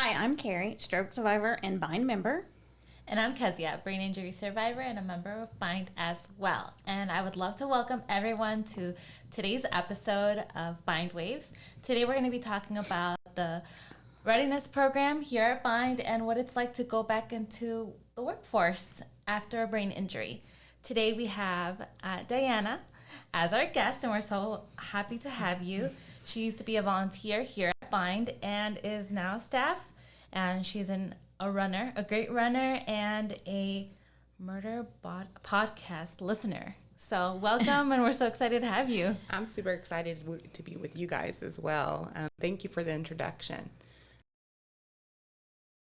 Hi, I'm Carrie, stroke survivor and Bind member. And I'm Kezia, brain injury survivor and a member of Bind as well. And I would love to welcome everyone to today's episode of Bindwaves. Today we're going to be talking about the readiness program here at Bind and what it's like to go back into the workforce after a brain injury. Today we have Diana as our guest, and we're so happy to have you. She used to be a volunteer here at Bind and is now staff, and she's a runner, a great runner, and a podcast listener. So welcome, and we're so excited to have you. I'm super excited to be with you guys as well. Thank you for the introduction.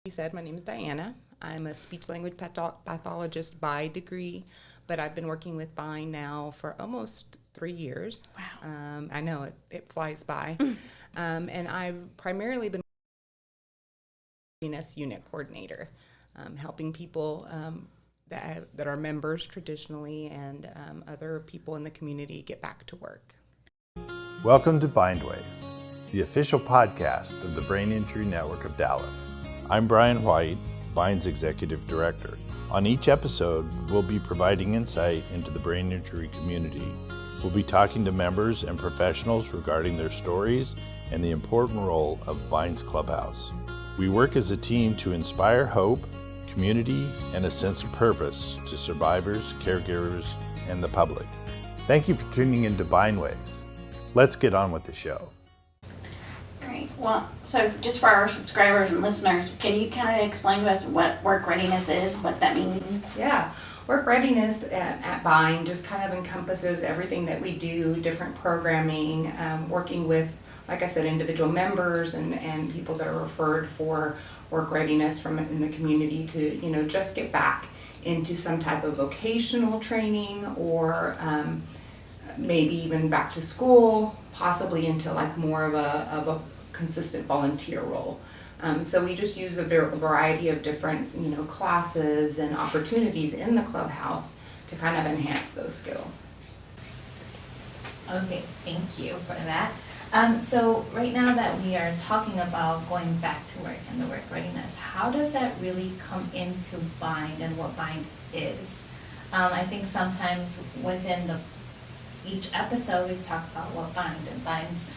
You said my name is Diana. I'm a speech-language pathologist by degree, but I've been working with Bind now for almost 3 years. Wow. I know it flies by. And I've primarily been readiness unit coordinator, helping people that are members traditionally and other people in the community get back to work. Welcome to Bindwaves, the official podcast of the Brain Injury Network of Dallas. I'm Brian White, Bind's Executive Director. On each episode, we'll be providing insight into the brain injury community. We'll be talking to members and professionals regarding their stories and the important role of Bind's clubhouse. We work as a team to inspire hope, community, and a sense of purpose to survivors, caregivers, and the public. Thank you for tuning into Bindwaves. Let's get on with the show. Great. Well, so just for our subscribers and listeners, can you kind of explain to us what work readiness is, what that means? Yeah, work readiness at Bind just kind of encompasses everything that we do, different programming, working with, like I said, individual members and people that are referred for work readiness from in the community to, just get back into some type of vocational training or maybe even back to school, possibly into like more of a consistent volunteer role. So we just use a variety of different, classes and opportunities in the clubhouse to kind of enhance those skills. Okay, thank you for that. So right now that we are talking about going back to work and the work readiness, how does that really come into Bind and what Bind is? I think sometimes within each episode we've talked about what Bind and Bind's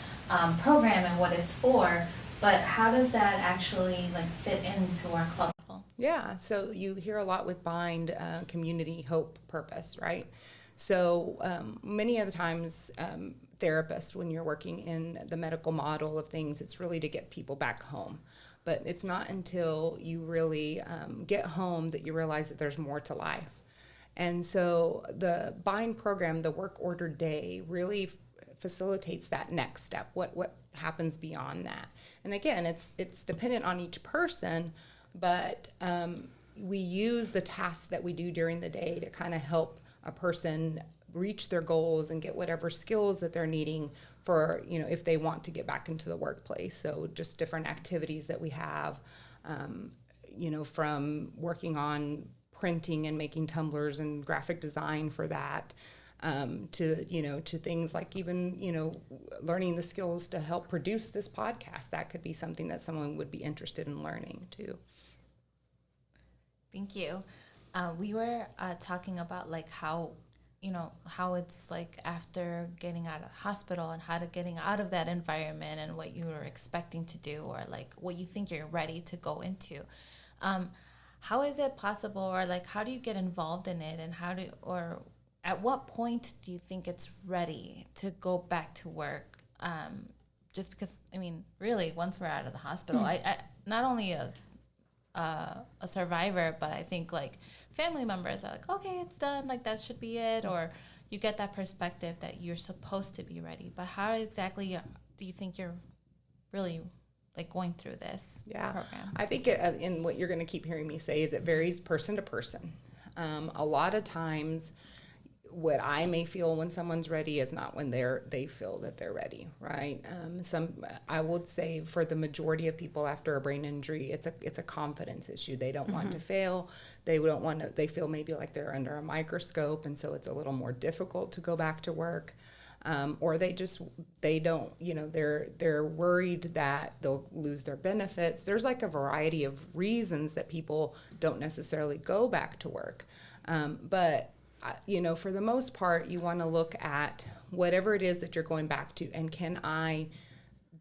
program and what it's for, but how does that actually fit into our club? Yeah, so you hear a lot with Bind, community, hope, purpose, right? So many of the times therapists, when you're working in the medical model of things, it's really to get people back home. But it's not until you really get home that you realize that there's more to life. And so the Bind program, the work order day, really facilitates that next step. What happens beyond that? And again, it's dependent on each person, but we use the tasks that we do during the day to kind of help a person reach their goals and get whatever skills that they're needing for, if they want to get back into the workplace. So just different activities that we have, from working on printing and making tumblers and graphic design for that, to things like even, learning the skills to help produce this podcast. That could be something that someone would be interested in learning too. Thank you. We were talking about how it's like after getting out of the hospital and how to getting out of that environment and what you were expecting to do or what you think you're ready to go into. How is it possible, or how do you get involved in it, and or at what point do you think it's ready to go back to work? Just because, really, once we're out of the hospital, I not only a survivor, but I think family members are okay, it's done, that should be it, or you get that perspective that you're supposed to be ready. But how exactly do you think you're really going through this program? I think and what you're going to keep hearing me say is it varies person to person. A lot of times what I may feel when someone's ready is not when they feel that they're ready, right? I would say for the majority of people after a brain injury, it's a confidence issue. They don't want to fail. They feel maybe like they're under a microscope, and so it's a little more difficult to go back to work. or they don't, they're worried that they'll lose their benefits. There's like a variety of reasons that people don't necessarily go back to work. But for the most part, you want to look at whatever it is that you're going back to, and can I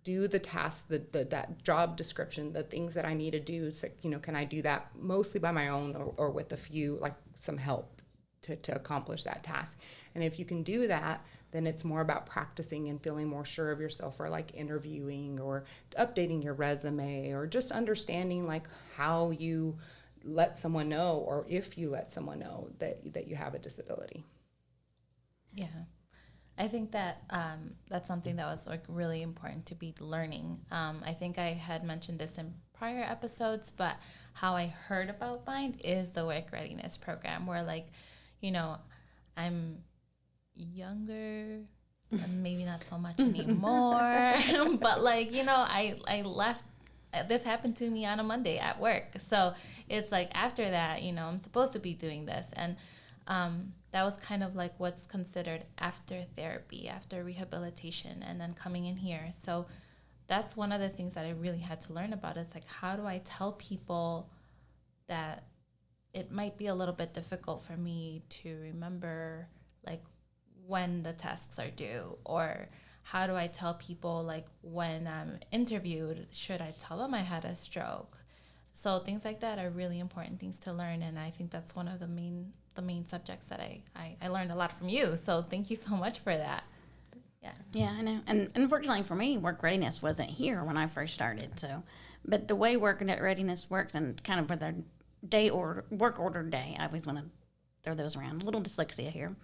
do the tasks, that job description, the things that I need to do, so, can I do that mostly by my own, or with a few, like some help to accomplish that task. And if you can do that, then it's more about practicing and feeling more sure of yourself, or like interviewing or updating your resume, or just understanding like how you let someone know, or if you let someone know that you have a disability. Yeah. I think that that's something that was like really important to be learning. I think I had mentioned this in prior episodes, but how I heard about Bind is the work readiness program, where like, I'm younger and maybe not so much anymore, but like, I left, this happened to me on a Monday at work. So it's like after that, I'm supposed to be doing this. And that was kind of like what's considered after therapy, after rehabilitation, and then coming in here. So that's one of the things that I really had to learn about. It's like, how do I tell people that it might be a little bit difficult for me to remember like when the tests are due, or how do I tell people like when I'm interviewed, should I tell them I had a stroke? So things like that are really important things to learn, and I think that's one of the main subjects that I learned a lot from you. So thank you so much for that. Yeah, I know. And unfortunately for me, work readiness wasn't here when I first started. So, but the way work readiness works, and kind of with our work order day, I always want to throw those around. A little dyslexia here,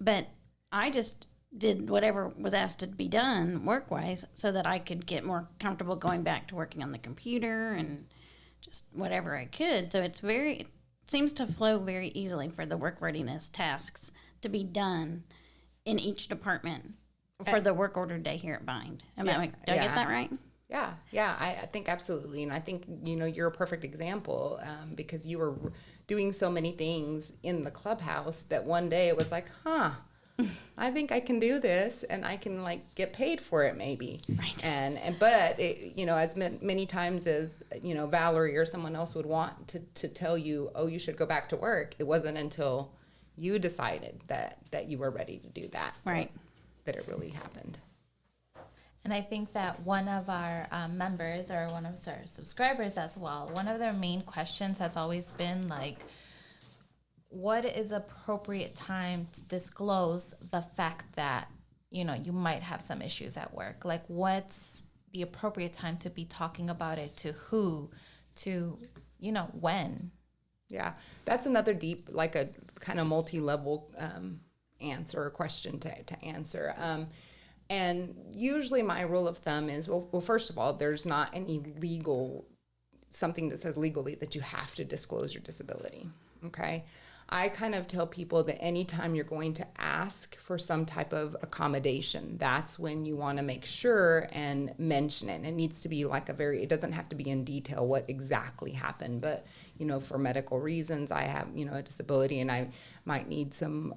but I just did whatever was asked to be done work-wise, so that I could get more comfortable going back to working on the computer and just whatever I could. So it seems to flow very easily for the work readiness tasks to be done in each department for the work order day here at Bind. Did I get that right? Yeah, I think absolutely. And I think, you're a perfect example, because you were doing so many things in the clubhouse that one day it was like, I think I can do this, and I can like get paid for it maybe. Right. But it, as many times as, Valerie or someone else would want to tell you, oh, you should go back to work. It wasn't until you decided that you were ready to do that. Right. That it really happened. And I think that one of our members, or one of our subscribers as well, one of their main questions has always been like, what is appropriate time to disclose the fact that, you might have some issues at work? Like, what's the appropriate time to be talking about it, to who, to, when? Yeah, that's another deep, like a kind of multi-level answer or question to answer. And usually my rule of thumb is, well, first of all, there's not any something that says legally that you have to disclose your disability, okay? I kind of tell people that anytime you're going to ask for some type of accommodation, that's when you want to make sure and mention it. It needs to be like it doesn't have to be in detail what exactly happened, but, for medical reasons, I have, a disability, and I might need some,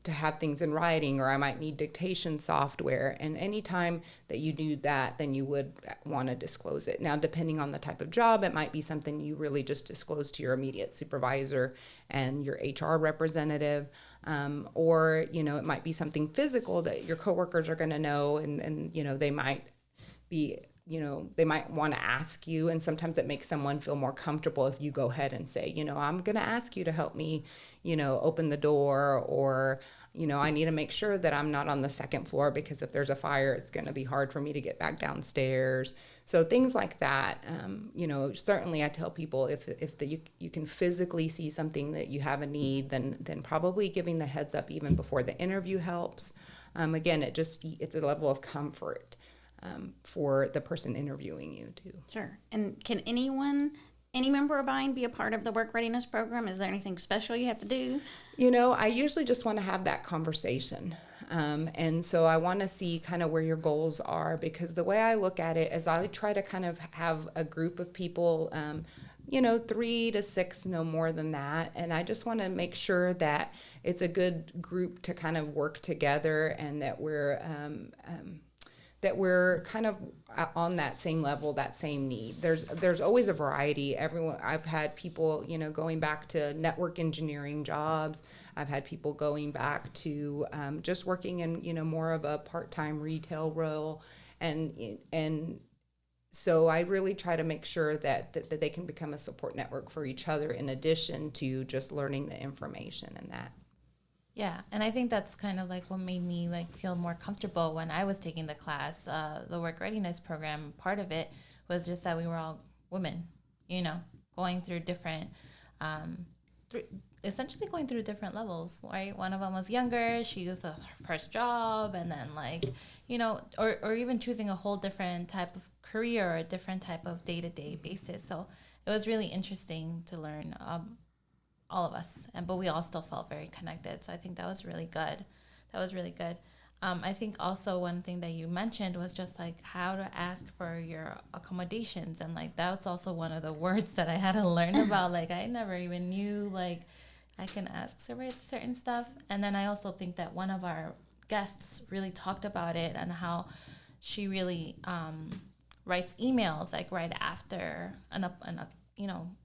to have things in writing, or I might need dictation software. And anytime that you do that, then you would want to disclose it. Now, depending on the type of job, it might be something you really just disclose to your immediate supervisor and your HR representative. Or, it might be something physical that your coworkers are going to know, and they might be, they might want to ask you, and sometimes it makes someone feel more comfortable if you go ahead and say, I'm going to ask you to help me, open the door, or, I need to make sure that I'm not on the second floor, because if there's a fire, it's going to be hard for me to get back downstairs. So things like that, certainly I tell people if you can physically see something that you have a need, then probably giving the heads up even before the interview helps. Again, it's a level of comfort for the person interviewing you too. Sure. And can any member of Bind be a part of the work readiness program? Is there anything special you have to do? I usually just want to have that conversation. And so I want to see kind of where your goals are, because the way I look at it is I try to kind of have a group of people, 3 to 6, no more than that. And I just want to make sure that it's a good group to kind of work together, and that we're kind of on that same level, that same need. There's always a variety. I've had people, going back to network engineering jobs. I've had people going back to just working in, more of a part-time retail role. And so I really try to make sure that they can become a support network for each other, in addition to just learning the information and that. Yeah, and I think that's kind of like what made me feel more comfortable when I was taking the class, the work readiness program. Part of it was just that we were all women, going through different, essentially going through different levels, right? One of them was younger, she was her first job, and then or even choosing a whole different type of career or a different type of day-to-day basis. So it was really interesting to learn. All of us, but we all still felt very connected. So I think that was really good. I think also one thing that you mentioned was just how to ask for your accommodations, and that's also one of the words that I had to learn about. I never even knew I can ask certain stuff. And then I also think that one of our guests really talked about it, and how she really writes emails right after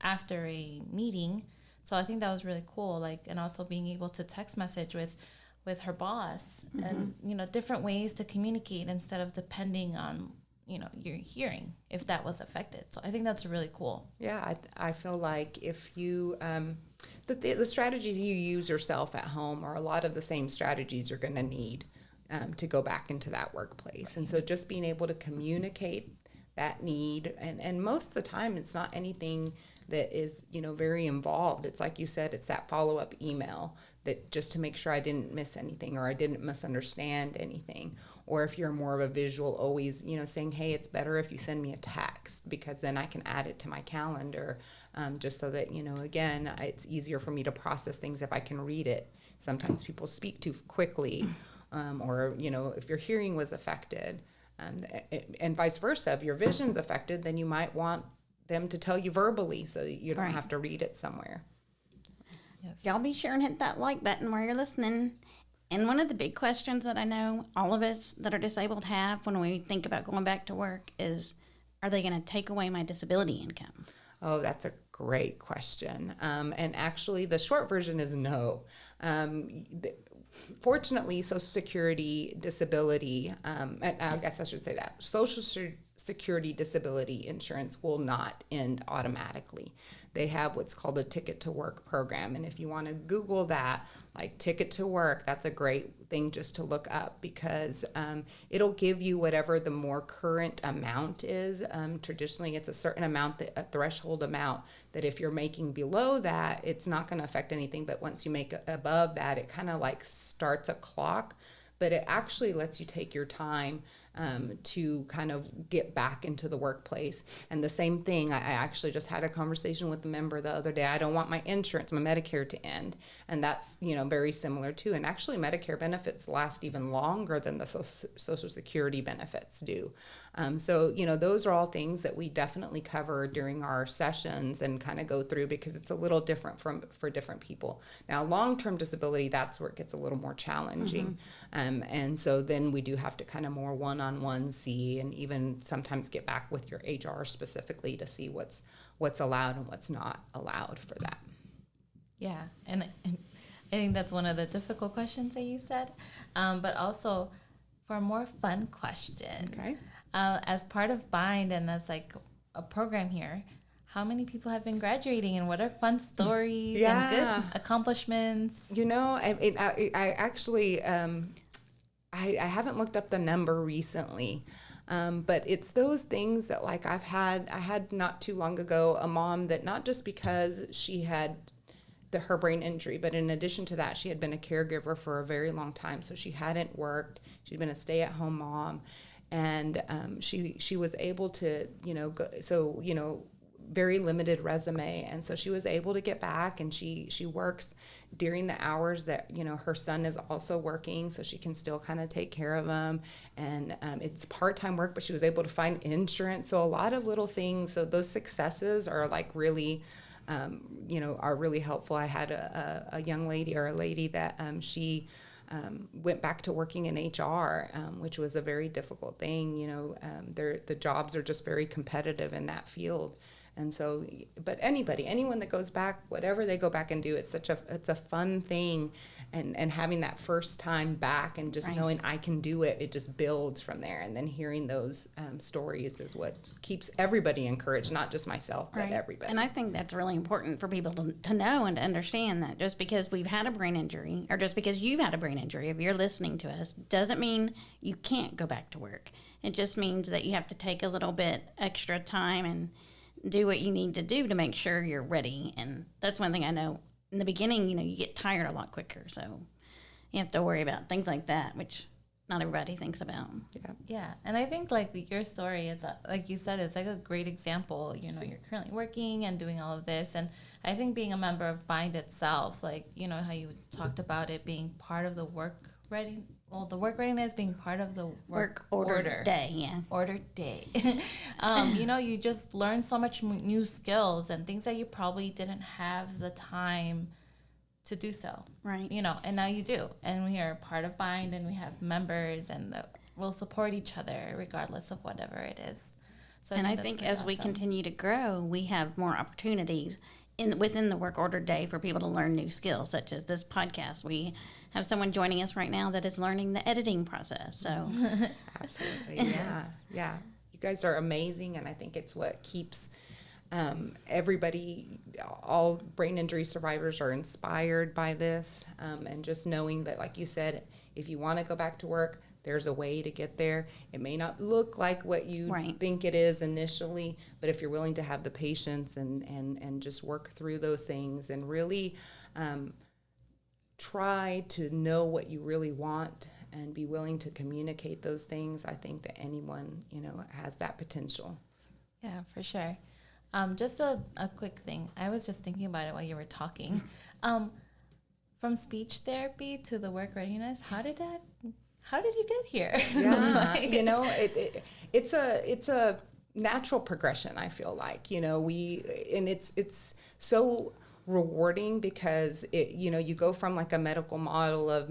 after a meeting. So I think that was really cool. And also being able to text message with her boss, and different ways to communicate instead of depending on your hearing, if that was affected. So I think that's really cool. Yeah, I feel like if you the strategies you use yourself at home are a lot of the same strategies you're going to need to go back into that workplace. Right. And so just being able to communicate that need, and most of the time it's not anything that is very involved. It's like you said, it's that follow-up email that just to make sure I didn't miss anything or I didn't misunderstand anything. Or if you're more of a visual, always saying, hey, it's better if you send me a text, because then I can add it to my calendar, just so that again, it's easier for me to process things if I can read it. Sometimes people speak too quickly, or if your hearing was affected, and vice versa. If your vision's affected, then you might want them to tell you verbally, so you don't have to read it somewhere. Yes. Y'all be sure and hit that like button while you're listening. And one of the big questions that I know all of us that are disabled have when we think about going back to work is, are they going to take away my disability income? Oh, that's a great question. And actually, the short version is no. Fortunately, Social Security disability, I guess I should say that, Social Security disability insurance will not end automatically. They have what's called a Ticket to Work program. And if you want to Google that, Ticket to Work, that's a great thing just to look up, because it'll give you whatever the more current amount is. Traditionally, it's a certain amount, a threshold amount, that if you're making below that, it's not going to affect anything. But once you make above that, it kind of starts a clock. But it actually lets you take your time to kind of get back into the workplace. And the same thing, I actually just had a conversation with a member the other day. I don't want my insurance, my Medicare to end. And that's, very similar too. And actually Medicare benefits last even longer than the Social Security benefits do. So, those are all things that we definitely cover during our sessions and kind of go through, because it's a little different for different people. Now, long-term disability, that's where it gets a little more challenging. Mm-hmm. And so then we do have to kind of more one-on-one see, and even sometimes get back with your HR specifically to see what's allowed and what's not allowed for that. Yeah, and I think that's one of the difficult questions that you said, but also for a more fun question. Okay. As part of Bind, and that's a program here, how many people have been graduating, and what are fun stories and good accomplishments? I actually, I haven't looked up the number recently, but it's those things that I had not too long ago, a mom that not just because she had her brain injury, but in addition to that, she had been a caregiver for a very long time. So she hadn't worked. She'd been a stay-at-home mom, and she was able to, very limited resume. And so she was able to get back, and she works during the hours that, her son is also working, so she can still kind of take care of him. And it's part-time work, but she was able to find insurance. So a lot of little things. So those successes are like really, are really helpful. I had a young lady, or a lady that she went back to working in HR, which was a very difficult thing. The jobs are just very competitive in that field. And so, but anyone that goes back, whatever they go back and do, it's a fun thing. And having that first time back and just knowing I can do it, it just builds from there. And then hearing those stories is what keeps everybody encouraged, not just myself, but everybody. And I think that's really important for people to know and to understand that just because we've had a brain injury, or just because you've had a brain injury, if you're listening to us, doesn't mean you can't go back to work. It just means that you have to take a little bit extra time and do what you need to do to make sure you're ready. And that's one thing I know in the beginning, you get tired a lot quicker. So you have to worry about things like that, which not everybody thinks about. Yeah. And I think like your story is, like you said, it's like a great example. You're currently working and doing all of this. And I think being a member of Bind itself, like, how you talked about it being part of the work readiness being part of the work order day. Yeah. Order day. You just learn so much new skills and things that you probably didn't have the time to do so. Right. And now you do. And we are part of Bind, and we have members, and we'll support each other regardless of whatever it is. So I think as we continue to grow, we have more opportunities within the work order day for people to learn new skills, such as this podcast. We have someone joining us right now that is learning the editing process. So absolutely. Yeah. You guys are amazing. And I think it's what keeps everybody, all brain injury survivors are inspired by this. And just knowing that, like you said, if you want to go back to work, there's a way to get there. It may not look like what you think it is initially, but if you're willing to have the patience and just work through those things and really try to know what you really want and be willing to communicate those things, I think that anyone, has that potential. Yeah, for sure. Just a quick thing. I was just thinking about it while you were talking. From speech therapy to the work readiness, how did you get here? Yeah, it's a natural progression. I feel like, it's so rewarding because you go from like a medical model of,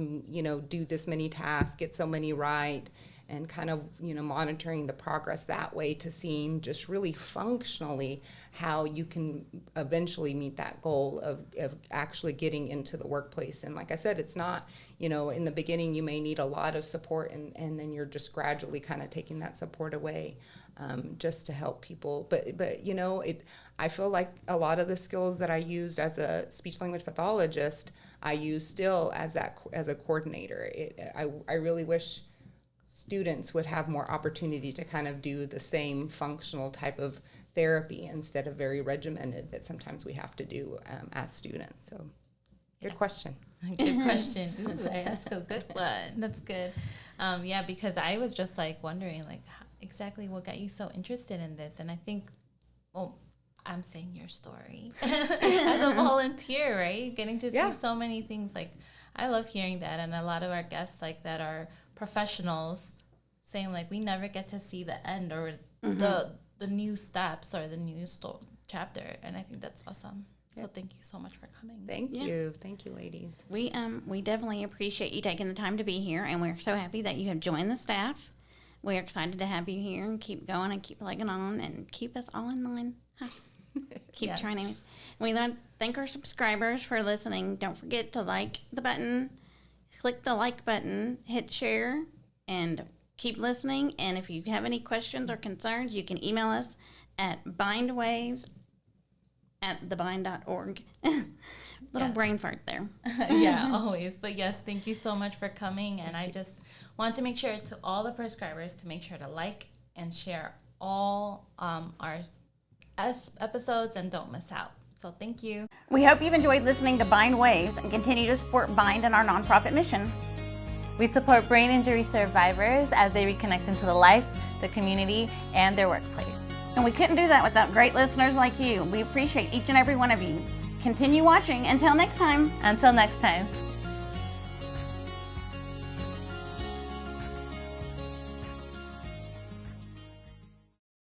do this many tasks, get so many right, and kind of, monitoring the progress that way to seeing just really functionally how you can eventually meet that goal of actually getting into the workplace. And like I said, it's not, in the beginning you may need a lot of support and then you're just gradually kind of taking that support away just to help people. But I feel like a lot of the skills that I used as a speech language pathologist, I use still as a coordinator. I really wish students would have more opportunity to kind of do the same functional type of therapy instead of very regimented that sometimes we have to do as students. So good question. Good question. Ooh, I asked a good one. That's good. Because I was just like wondering exactly what got you so interested in this. And I think, I'm saying your story as a volunteer, right? Getting to see so many things. Like, I love hearing that. And a lot of our guests that are professionals saying we never get to see the end or the new steps or the new chapter, and I think that's awesome. So thank you so much for coming. Thank you, ladies. We definitely appreciate you taking the time to be here, and we're so happy that you have joined the staff. We're excited to have you here and keep going and keep plugging on and keep us all in line. Keep trying to. We thank our subscribers for listening. Don't forget to like the button. Click the like button, hit share, and keep listening. And if you have any questions or concerns, you can email us at bindwaves@thebind.org. Little brain fart there. Yeah, always. But yes, thank you so much for coming. And I just want to make sure to all the prescribers to make sure to like and share all our episodes and don't miss out. So thank you. We hope you've enjoyed listening to Bind Waves and continue to support Bind and our nonprofit mission. We support brain injury survivors as they reconnect into the life, the community, and their workplace. And we couldn't do that without great listeners like you. We appreciate each and every one of you. Continue watching. Until next time. Until next time.